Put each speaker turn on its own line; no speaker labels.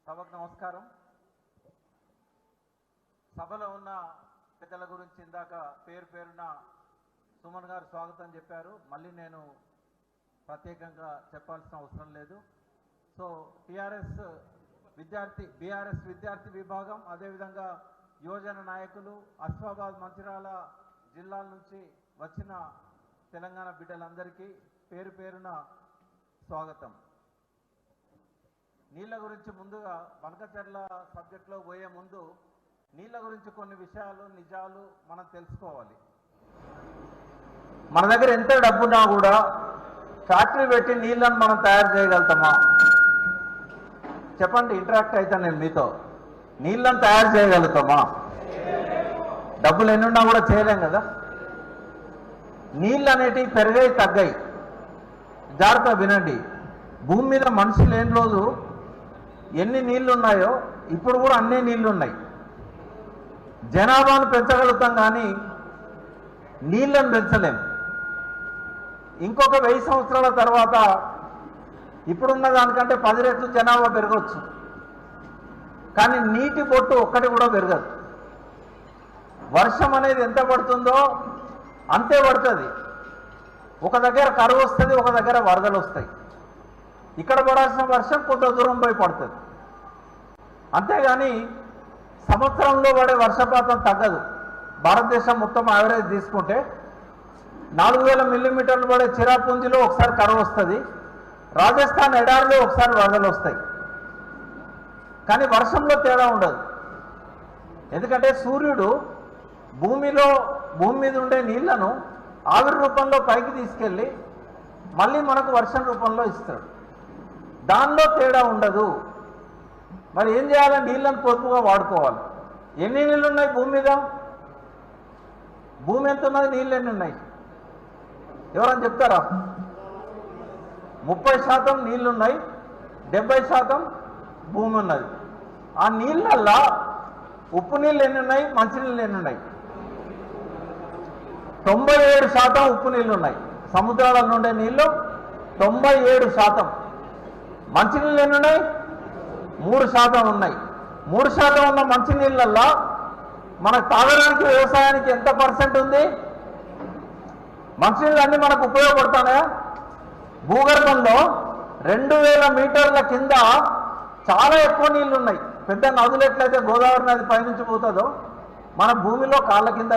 సభకు నమస్కారం. సభలో ఉన్న పెద్దల గురించి ఇందాక పేరున సుమన్ గారు స్వాగతం చెప్పారు. మళ్ళీ నేను ప్రత్యేకంగా చెప్పాల్సిన అవసరం లేదు. సో బీఆర్ఎస్ విద్యార్థి విభాగం, అదేవిధంగా యువజన నాయకులు, ఆసిఫాబాద్ మంచిర్యాల జిల్లాల నుంచి వచ్చిన తెలంగాణ బిడ్డలందరికీ పేరున స్వాగతం. నీళ్ళ గురించి ముందుగా బనకచెర్ల సబ్జెక్టులో పోయే ముందు నీళ్ళ గురించి కొన్ని విషయాలు నిజాలు మనం తెలుసుకోవాలి. మన దగ్గర ఎంత డబ్బున్నా కూడా ఫ్యాక్టరీ పెట్టి నీళ్ళను మనం తయారు చేయగలుగుతామా? చెప్పండి, ఇంటరాక్ట్ అవుతాను నేను మీతో. నీళ్ళను తయారు చేయగలుగుతామా? డబ్బులు ఎన్నున్నా కూడా చేయలేం కదా. నీళ్ళు అనేటివి పెరిగాయి తగ్గాయి. జాగ్రత్త వినండి. భూమి మీద మనిషి లేని రోజు ఎన్ని నీళ్లు ఉన్నాయో ఇప్పుడు కూడా అన్నీ నీళ్లు ఉన్నాయి. జనాభాను పెంచగలుగుతాం కానీ నీళ్ళను పెంచలేం. ఇంకొక 1000 సంవత్సరాల తర్వాత ఇప్పుడున్న దానికంటే 10 రెట్లు జనాభా పెరగవచ్చు, కానీ నీటి బొట్టు ఒక్కటి కూడా పెరగదు. వర్షం అనేది ఎంత పడుతుందో అంతే పడుతుంది. ఒక దగ్గర కరువు వస్తుంది, ఒక దగ్గర వరదలు వస్తాయి. ఇక్కడ పడాల్సిన వర్షం కొంత దూరం పోయి పడుతుంది. అంతేగాని సంవత్సరంలో పడే వర్షపాతం తగ్గదు. భారతదేశం మొత్తం యావరేజ్ తీసుకుంటే 4000 మిల్లీమీటర్లు పడే చిరాపుంజిలో ఒకసారి కరువు వస్తుంది, రాజస్థాన్ ఎడారిలో ఒకసారి వరదలు వస్తాయి. కానీ వర్షంలో తేడా ఉండదు. ఎందుకంటే సూర్యుడు భూమి మీద ఉండే నీళ్లను ఆవిరి రూపంలో పైకి తీసుకెళ్ళి మళ్ళీ మనకు వర్షం రూపంలో ఇస్తాడు. దానిలో తేడా ఉండదు. మరి ఏం చేయాలి? నీళ్ళను పొదుపుగా వాడుకోవాలి. ఎన్ని నీళ్ళు ఉన్నాయి భూమి మీద? భూమి ఎంత ఉన్నది, నీళ్ళు ఎన్ని ఉన్నాయి? ఎవరని చెప్తారా? 30% నీళ్ళున్నాయి, 70% భూమి ఉన్నది. ఆ నీళ్ళల్లా ఉప్పు నీళ్ళు ఎన్ని ఉన్నాయి, మంచినీళ్ళు ఎన్ని ఉన్నాయి? 97% ఉప్పు నీళ్ళు ఉన్నాయి. సముద్రాల నుండే నీళ్ళు 97%. మంచినీళ్ళు ఎన్ని ఉన్నాయి? 3% ఉన్నాయి. 3% ఉన్న మంచినీళ్ళల్లో మనకు తాగడానికి, వ్యవసాయానికి ఎంత % ఉంది? మంచినీళ్ళు అన్నీ మనకు ఉపయోగపడతాయా? భూగర్భంలో 2000 మీటర్ల కింద చాలా ఎక్కువ నీళ్లు ఉన్నాయి. పెద్ద నదులు ఎట్లయితే గోదావరి నది పైనుంచి పోతుందో మన భూమిలో కాళ్ళ కింద